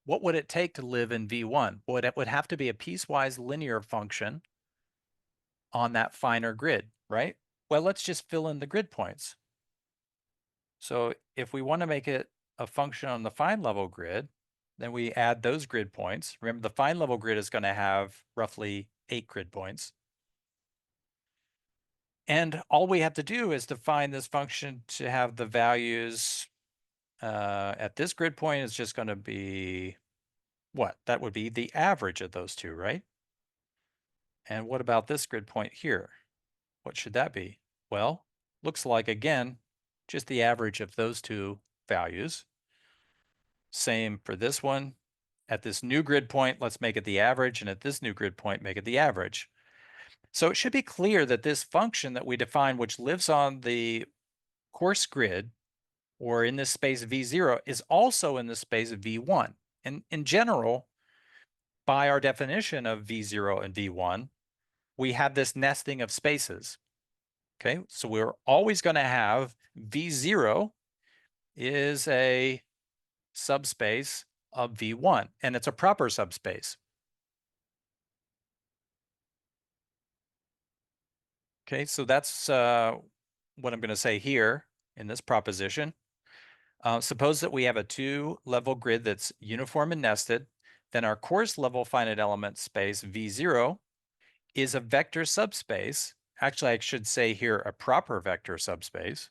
Speaker 1: what would it take to live in V1? Well, it would have to be a piecewise linear function on that finer grid, right? Well, let's just fill in the grid points. So if we want to make it a function on the fine level grid, then we add those grid points. Remember, the fine level grid is going to have roughly 8 grid points. And all we have to do is define this function to have the values at this grid point is just going to be what? That would be the average of those two, right? And what about this grid point here? What should that be? Well, looks like, again, just the average of those two values. Same for this one. At this new grid point, let's make it the average, and at this new grid point, make it the average. So it should be clear that this function that we define, which lives on the coarse grid, or in this space V0, is also in the space of V1. And in general, by our definition of V0 and V1, we have this nesting of spaces. Okay, so we're always going to have V0 is a subspace of V1, and it's a proper subspace. Okay, so that's what I'm going to say here in this proposition. Suppose that we have a 2-level grid that's uniform and nested, then our coarse level finite element space V0 is a vector subspace. Actually, I should say here a proper vector subspace.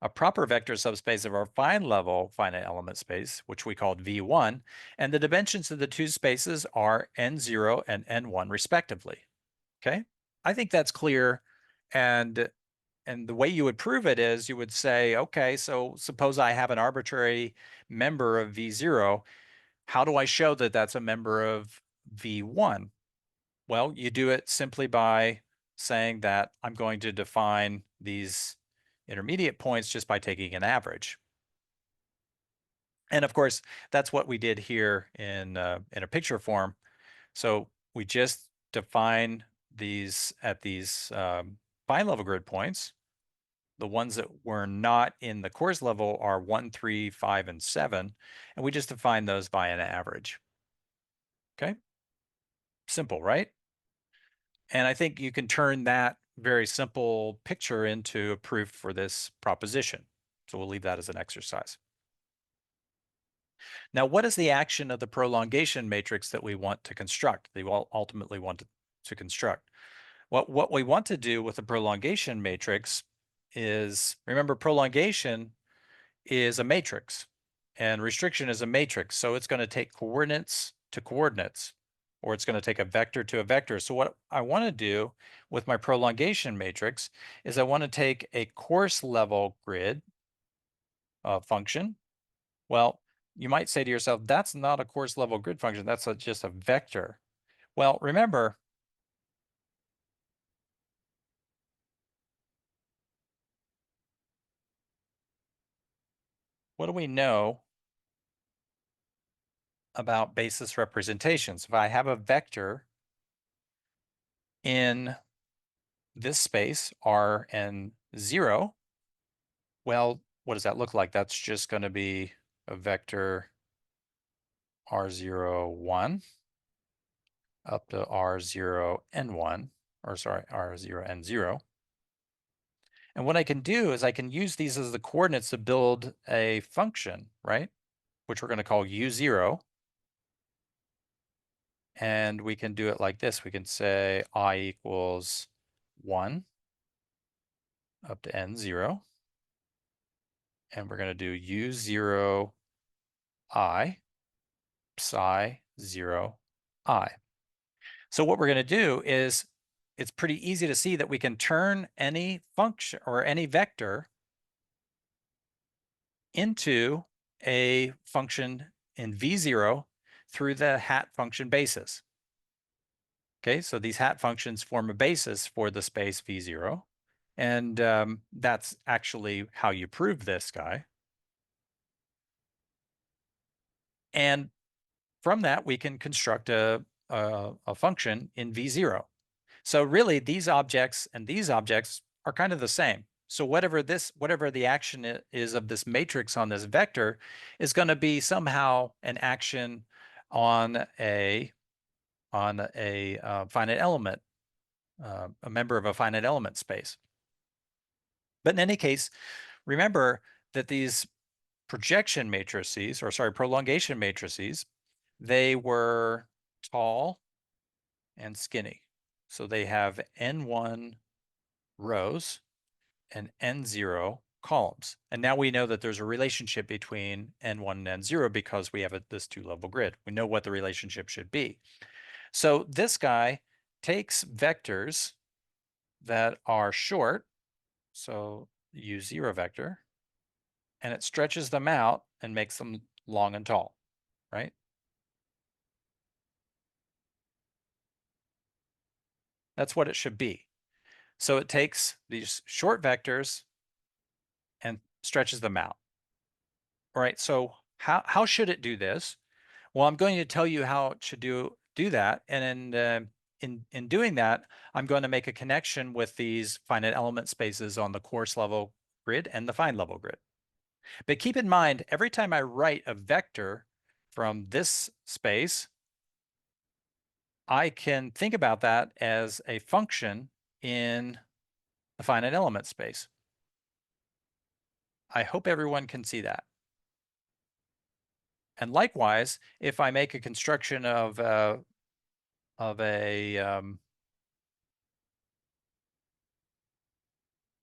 Speaker 1: A proper vector subspace of our fine level finite element space, which we called V1, and the dimensions of the two spaces are n0 and n1 respectively. Okay, I think that's clear. And the way you would prove it is you would say, okay, so suppose I have an arbitrary member of V0. How do I show that that's a member of V1? Well, you do it simply by saying that I'm going to define these intermediate points just by taking an average. And of course, that's what we did here in a picture form. So we just define these at these fine level grid points. The ones that were not in the coarse level are 1, 3, 5, and 7. And we just define those by an average. Okay. Simple, right? And I think you can turn that very simple picture into a proof for this proposition. So we'll leave that as an exercise. Now, what is the action of the prolongation matrix that we want to construct? They will ultimately want to construct. What we want to do with the prolongation matrix is, remember, prolongation is a matrix and restriction is a matrix. So it's going to take coordinates to coordinates, or it's going to take a vector to a vector. So what I want to do with my prolongation matrix is I want to take a course level grid function. Well, you might say to yourself, that's not a course level grid function. That's just a vector. Well, remember, what do we know about basis representations? If I have a vector in this space, R and 0, well, what does that look like? That's just going to be a vector R0, 1 up to R0 and 1, or sorry, R0 and 0. And what I can do is I can use these as the coordinates to build a function, right? Which we're going to call U0. And we can do it like this. We can say I equals 1 up to N0. And we're going to do U0 I psi 0 I. So what we're going to do is, it's pretty easy to see that we can turn any function or any vector into a function in V0 through the hat function basis. Okay, so these hat functions form a basis for the space V0. And that's actually how you prove this guy. And from that, we can construct a function in V0. So really, these objects and these objects are kind of the same. So whatever the action is of this matrix on this vector is going to be somehow an action on a finite element, a member of a finite element space. But in any case, remember that these projection matrices, or sorry, prolongation matrices, they were tall and skinny. So they have n1 rows and n0 columns. And now we know that there's a relationship between n1 and n0 because we have this two-level grid. We know what the relationship should be. So this guy takes vectors that are short, so u0 vector, and it stretches them out and makes them long and tall, right? That's what it should be. So it takes these short vectors and stretches them out. All right, so how should it do this? Well, I'm going to tell you how it should do that, and in doing that, I'm going to make a connection with these finite element spaces on the coarse level grid and the fine level grid. But keep in mind, every time I write a vector from this space, I can think about that as a function in the finite element space. I hope everyone can see that. And likewise, if I make a construction of a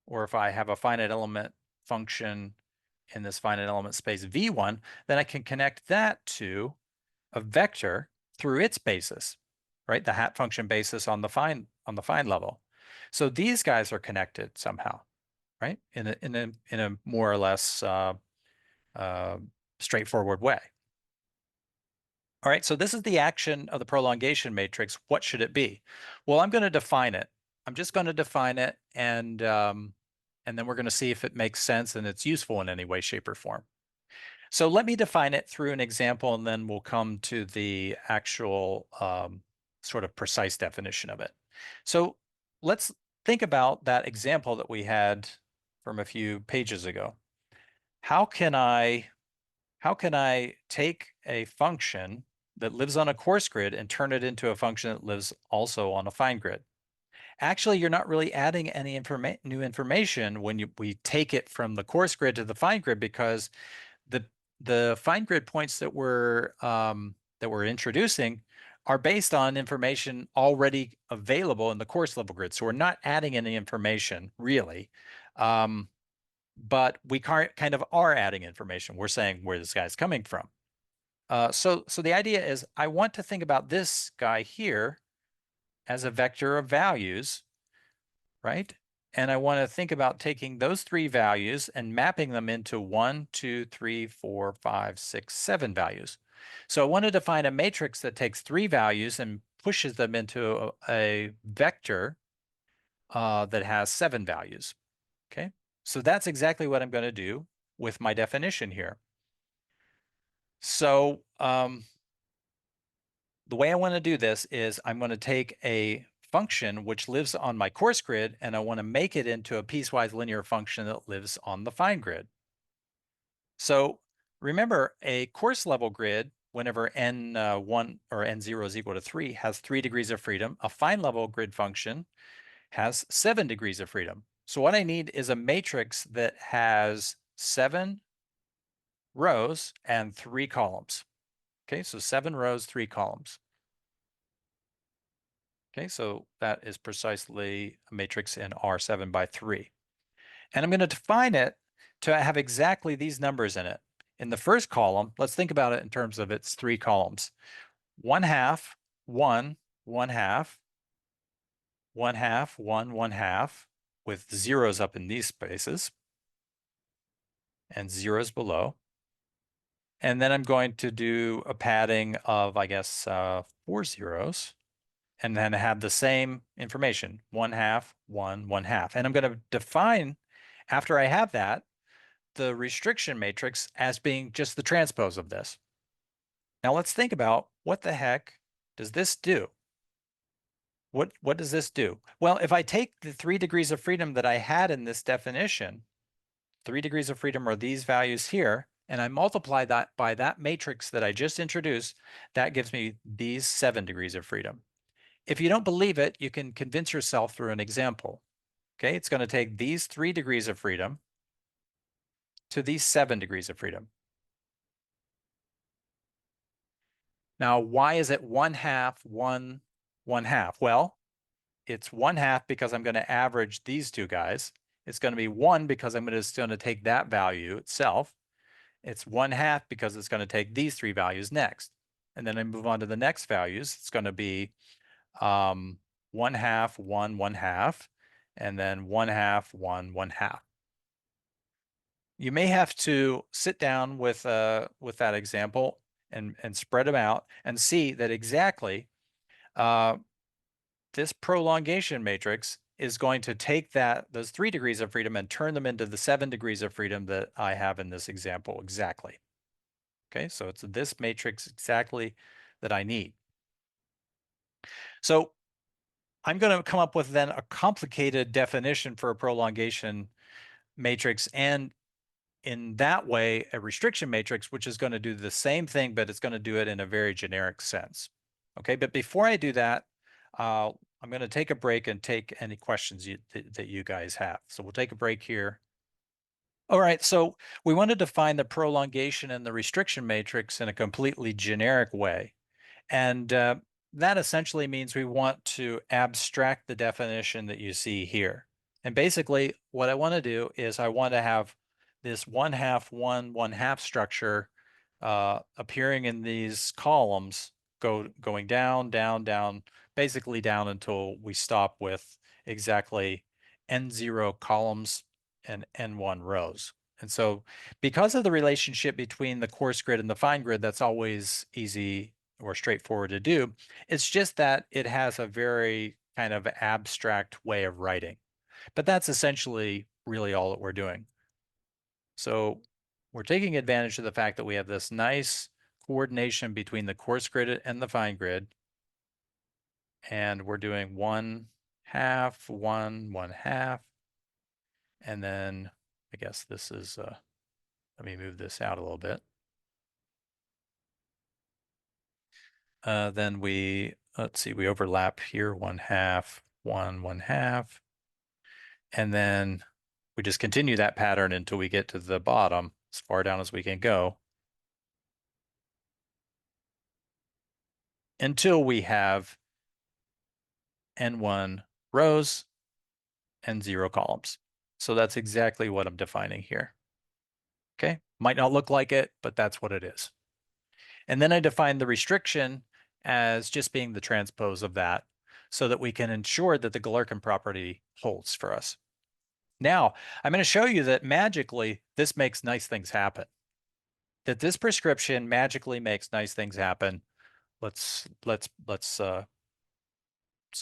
Speaker 1: or if I have a finite element function in this finite element space V1, then I can connect that to a vector through its basis, right? The hat function basis on the fine level. So these guys are connected somehow, right? In a more or less straightforward way. All right, so this is the action of the prolongation matrix. What should it be? Well, I'm going to define it. I'm just going to define it, and then we're going to see if it makes sense and it's useful in any way, shape, or form. So let me define it through an example, and then we'll come to the actual sort of precise definition of it. So let's think about that example that we had from a few pages ago. How can I take a function that lives on a coarse grid and turn it into a function that lives also on a fine grid? Actually, you're not really adding any new information when we take it from the coarse grid to the fine grid, because the fine grid points that we're introducing are based on information already available in the coarse level grid. So we're not adding any information really. But we kind of are adding information. We're saying where this guy's coming from. So the idea is I want to think about this guy here as a vector of values, right? And I want to think about taking those three values and mapping them into 1, 2, 3, 4, 5, 6, 7 values. So I want to define a matrix that takes three values and pushes them into a vector that has 7 values. Okay, so that's exactly what I'm going to do with my definition here. So the way I want to do this is I'm going to take a function which lives on my coarse grid, and I want to make it into a piecewise linear function that lives on the fine grid. So remember, a coarse level grid, whenever n1 or n0 is equal to 3, has 3 degrees of freedom. A fine level grid function has 7 degrees of freedom. So what I need is a matrix that has 7 rows and 3 columns. Okay, so 7 rows, 3 columns. Okay, so that is precisely a matrix in R7 by 3. And I'm going to define it to have exactly these numbers in it. In the first column, let's think about it in terms of its 3 columns. 1/2, 1, 1/2, 1/2, 1, 1/2, with zeros up in these spaces and zeros below. And then I'm going to do a padding of, I guess, 4 zeros, and then have the same information, 1/2, 1, 1/2. And I'm going to define, after I have that, the restriction matrix as being just the transpose of this. Now let's think about what the heck does this do? What does this do? Well, if I take the 3 degrees of freedom that I had in this definition, 3 degrees of freedom are these values here, and I multiply that by that matrix that I just introduced, that gives me these 7 degrees of freedom. If you don't believe it, you can convince yourself through an example. Okay, it's going to take these 3 degrees of freedom to these 7 degrees of freedom. Now, why is it 1/2, 1, 1/2? Well, it's 1/2 because I'm going to average these two guys. It's going to be 1 because I'm just going to take that value itself. It's 1/2 because it's going to take these 3 values next. And then I move on to the next values. It's going to be 1/2, 1, 1/2, and then 1/2, 1, 1/2. You may have to sit down with that example and spread them out and see that exactly this prolongation matrix is going to take those 3 degrees of freedom and turn them into the 7 degrees of freedom that I have in this example exactly. Okay, so it's this matrix exactly that I need. So I'm going to come up with then a complicated definition for a prolongation matrix, and in that way, a restriction matrix, which is going to do the same thing, but it's going to do it in a very generic sense. Okay, but before I do that, I'm going to take a break and take any questions that you guys have. So we'll take a break here. All right, so we want to define the prolongation and the restriction matrix in a completely generic way. And that essentially means we want to abstract the definition that you see here. And basically, what I want to do is I want to have this 1/2, 1, 1/2 structure appearing in these columns, going down, down, down, basically down until we stop with exactly n0 columns and n1 rows. And so because of the relationship between the coarse grid and the fine grid, that's always easy or straightforward to do. It's just that it has a very kind of abstract way of writing. But that's essentially really all that we're doing. So we're taking advantage of the fact that we have this nice coordination between the coarse grid and the fine grid. And we're doing 1/2, 1, 1/2. And then I guess this is, let me move this out a little bit. Then let's see, we overlap here, 1/2, 1, 1/2. And then we just continue that pattern until we get to the bottom, as far down as we can go, until we have n1 rows and 0 columns. So that's exactly what I'm defining here. Okay, might not look like it, but that's what it is. And then I define the restriction as just being the transpose of that so that we can ensure that the Galerkin property holds for us. Now, I'm going to show you that magically this makes nice things happen. That this prescription magically makes nice things happen. So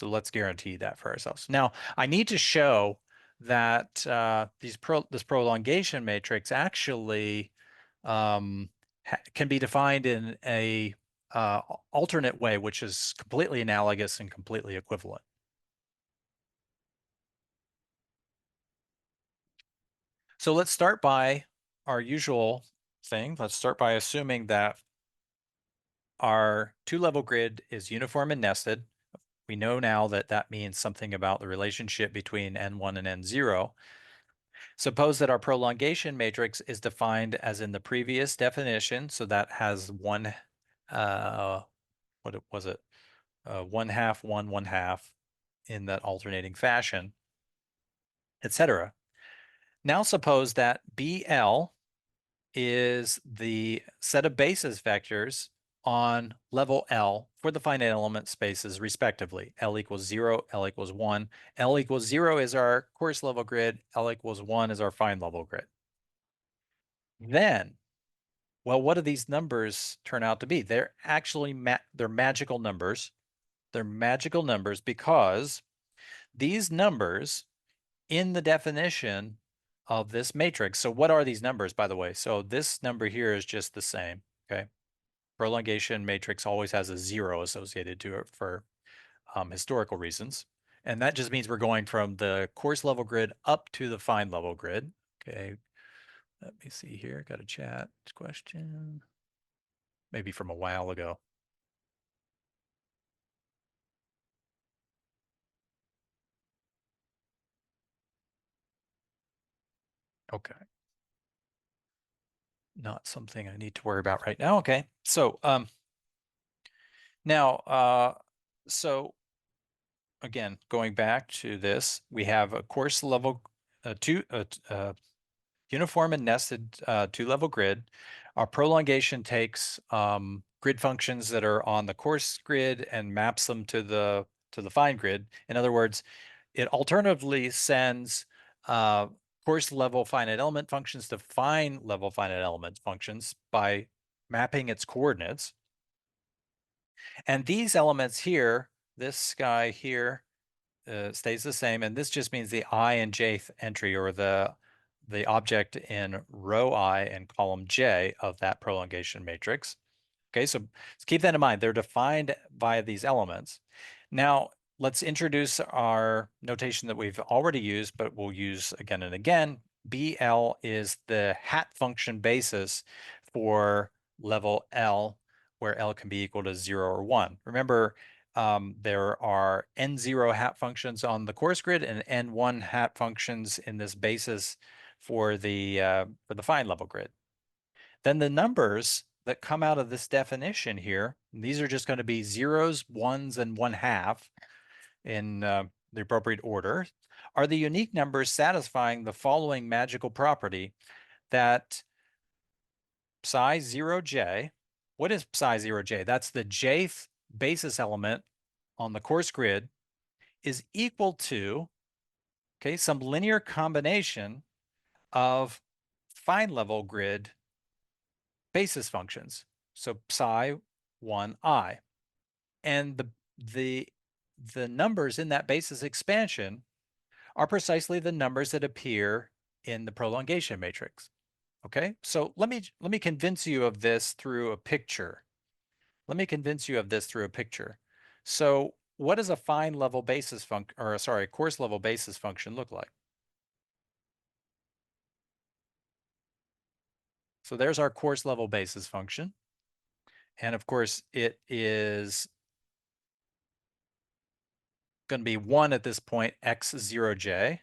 Speaker 1: let's guarantee that for ourselves. Now, I need to show that this prolongation matrix actually can be defined in a alternate way, which is completely analogous and completely equivalent. So let's start by our usual thing. Let's start by assuming that our two-level grid is uniform and nested. We know now that that means something about the relationship between n1 and n0. Suppose that our prolongation matrix is defined as in the previous definition, so that has one, what was it? 1/2, 1, 1/2 in that alternating fashion, etc. Now suppose that BL is the set of basis vectors on level L for the finite element spaces respectively. L equals 0, L equals 1. L equals 0 is our coarse level grid. L equals 1 is our fine level grid. Then, well, what do these numbers turn out to be? They're actually they're magical numbers. They're magical numbers because these numbers in the definition of this matrix. So what are these numbers, by the way? So this number here is just the same, okay? Prolongation matrix always has a 0 associated to it for historical reasons. And that just means we're going from the coarse level grid up to the fine level grid. Okay, let me see here. Got a chat question. Maybe from a while ago. Okay. Not something I need to worry about right now. Okay. So now so again, going back to this, we have a coarse level uniform and nested two-level grid. Our prolongation takes grid functions that are on the coarse grid and maps them to the fine grid. In other words, it alternatively sends coarse level finite element functions to fine level finite element functions by mapping its coordinates. And these elements here, this guy here, stays the same, and this just means the I and jth entry, or the object in row I and column j of that prolongation matrix. Okay, so keep that in mind. They're defined by these elements. Now, let's introduce our notation that we've already used, but we'll use again and again. BL is the hat function basis for level L, where L can be equal to 0 or 1. Remember, there are n0 hat functions on the coarse grid and n1 hat functions in this basis for the fine level grid. Then the numbers that come out of this definition here, these are just going to be zeros, ones, and 1/2 in the appropriate order, are the unique numbers satisfying the following magical property that psi 0j, what is psi 0j? That's the jth basis element on the coarse grid, is equal to, okay, some linear combination of fine level grid basis functions. So psi 1i. And the numbers in that basis expansion are precisely the numbers that appear in the prolongation matrix. Okay, so let me convince you of this through a picture. Let me convince you of this through a picture. So what does a fine level basis function, or sorry, coarse level basis function look like? So there's our coarse level basis function. And of course, it is going to be 1 at this point, x0j,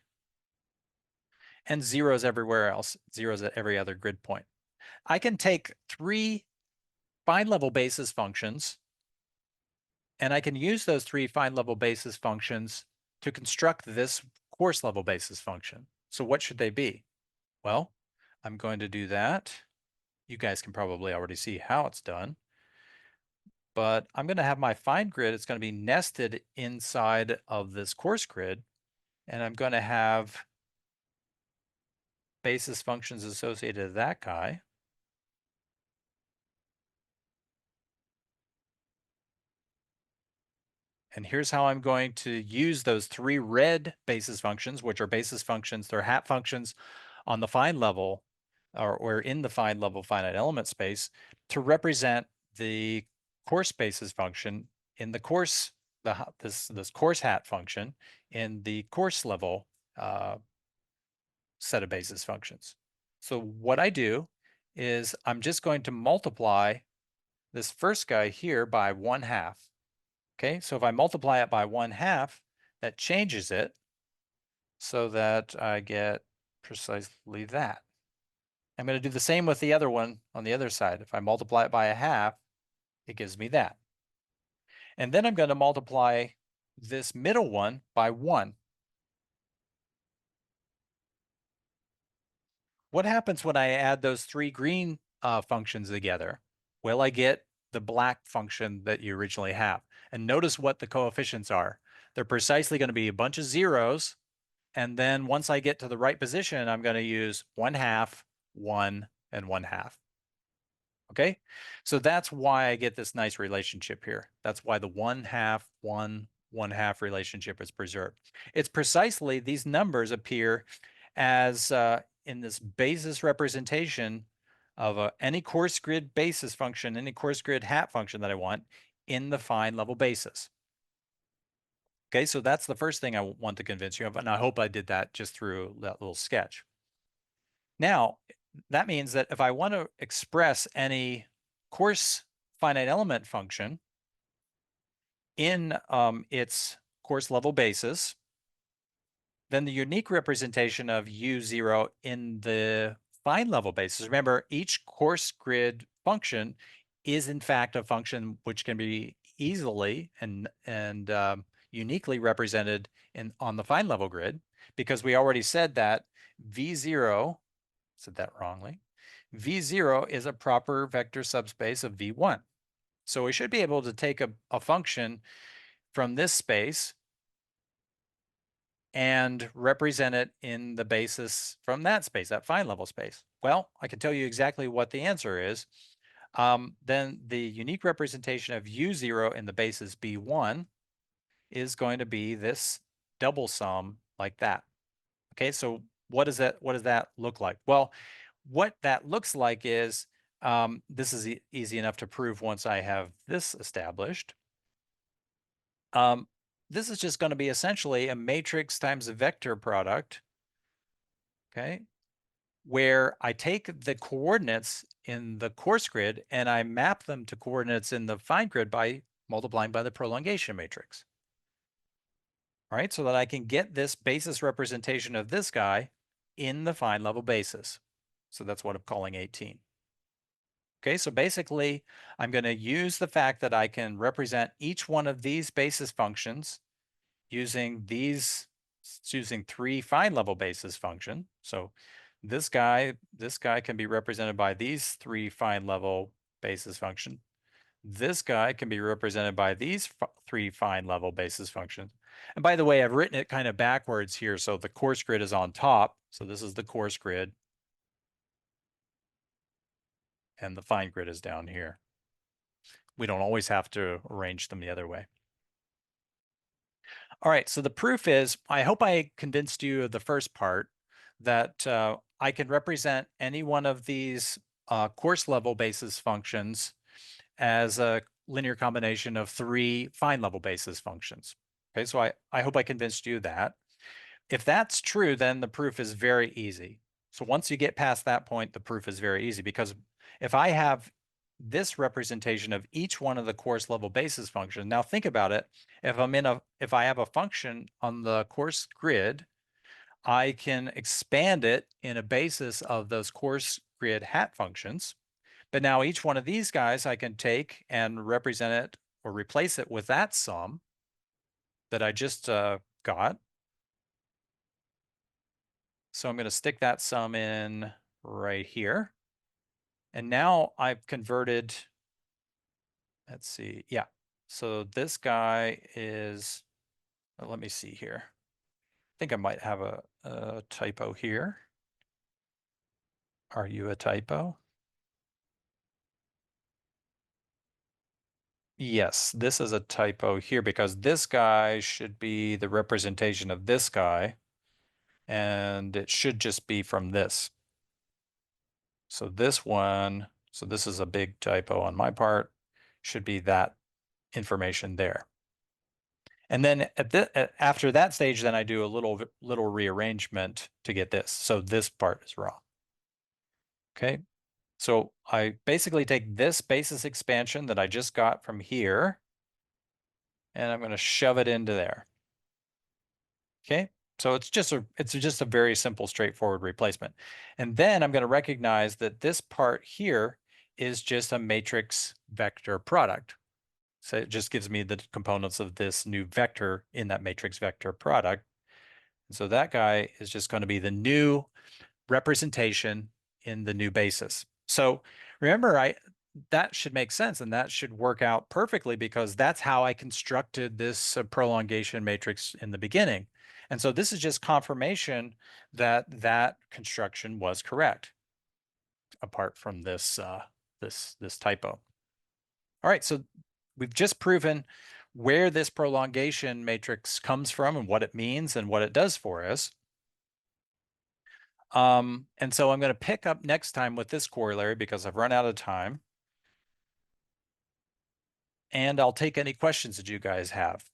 Speaker 1: and zeros everywhere else, zeros at every other grid point. I can take 3 fine level basis functions, and I can use those 3 fine level basis functions to construct this coarse level basis function. So what should they be? Well, I'm going to do that. You guys can probably already see how it's done. But I'm going to have my find grid. It's going to be nested inside of this course grid. And I'm going to have basis functions associated to that guy. And here's how I'm going to use those three red basis functions, which are basis functions, they're hat functions on the find level or in the find level finite element space to represent the course basis function in the course, this course hat function in the course level set of basis functions. So what I do is I'm just going to multiply this first guy here by 1/2. Okay, so if I multiply it by 1/2, that changes it so that I get precisely that. I'm going to do the same with the other one on the other side. If I multiply it by 1/2, it gives me that. And then I'm going to multiply this middle one by 1. What happens when I add those three green functions together? Well, I get the black function that you originally have. And notice what the coefficients are. They're precisely going to be a bunch of zeros. And then once I get to the right position, I'm going to use 1/2, 1, and 1/2. Okay, so that's why I get this nice relationship here. That's why the 1/2, 1, 1/2 relationship is preserved. It's precisely these numbers appear as in this basis representation of any course grid basis function, any course grid hat function that I want in the find level basis. Okay, so that's the first thing I want to convince you of, and I hope I did that just through that little sketch. Now, that means that if I want to express any course finite element function in its course level basis, then the unique representation of U0 in the find level basis, remember each course grid function is in fact a function which can be easily and uniquely represented on the find level grid, because we already said that V0, said that wrongly, V0 is a proper vector subspace of V1. So we should be able to take a function from this space and represent it in the basis from that space, that find level space. Well, I can tell you exactly what the answer is. Then the unique representation of U0 in the basis B1 is going to be this double sum like that. Okay, so what does that look like? Well, what that looks like is, this is easy enough to prove once I have this established. This is just going to be essentially a matrix times a vector product, okay, where I take the coordinates in the course grid and I map them to coordinates in the find grid by multiplying by the prolongation matrix. All right, so that I can get this basis representation of this guy in the find level basis. So that's what I'm calling 18. Okay, so basically, I'm going to use the fact that I can represent each one of these basis functions using three find level basis function. So this guy can be represented by these three find level basis function. This guy can be represented by these three find level basis functions. And by the way, I've written it kind of backwards here. So the course grid is on top. So this is the course grid. And the find grid is down here. We don't always have to arrange them the other way. All right, so the proof is, I hope I convinced you of the first part, that I can represent any one of these course level basis functions as a linear combination of three find level basis functions. Okay, so I hope I convinced you that. If that's true, then the proof is very easy. So once you get past that point, the proof is very easy, because if I have this representation of each one of the course level basis functions, now think about it. If I have a function on the course grid, I can expand it in a basis of those course grid hat functions. But now each one of these guys I can take and represent it or replace it with that sum that I just got. So I'm going to stick that sum in right here. And now I've converted, let's see, yeah. So this guy is, let me see here. I think I might have a typo here. Are you a typo? Yes, this is a typo here because this guy should be the representation of this guy, and it should just be from this. So this one, so this is a big typo on my part, should be that information there. And then after that stage, then I do a little rearrangement to get this. So this part is wrong. Okay. So I basically take this basis expansion that I just got from here, and I'm going to shove it into there. Okay. So it's just a very simple, straightforward replacement. And then I'm going to recognize that this part here is just a matrix vector product. So it just gives me the components of this new vector in that matrix vector product. And so that guy is just going to be the new representation in the new basis. So remember, that should make sense, and that should work out perfectly because that's how I constructed this prolongation matrix in the beginning. And so this is just confirmation that that construction was correct, apart from this this typo. All right, so we've just proven where this prolongation matrix comes from and what it means and what it does for us. And so I'm going to pick up next time with this corollary because I've run out of time. And I'll take any questions that you guys have.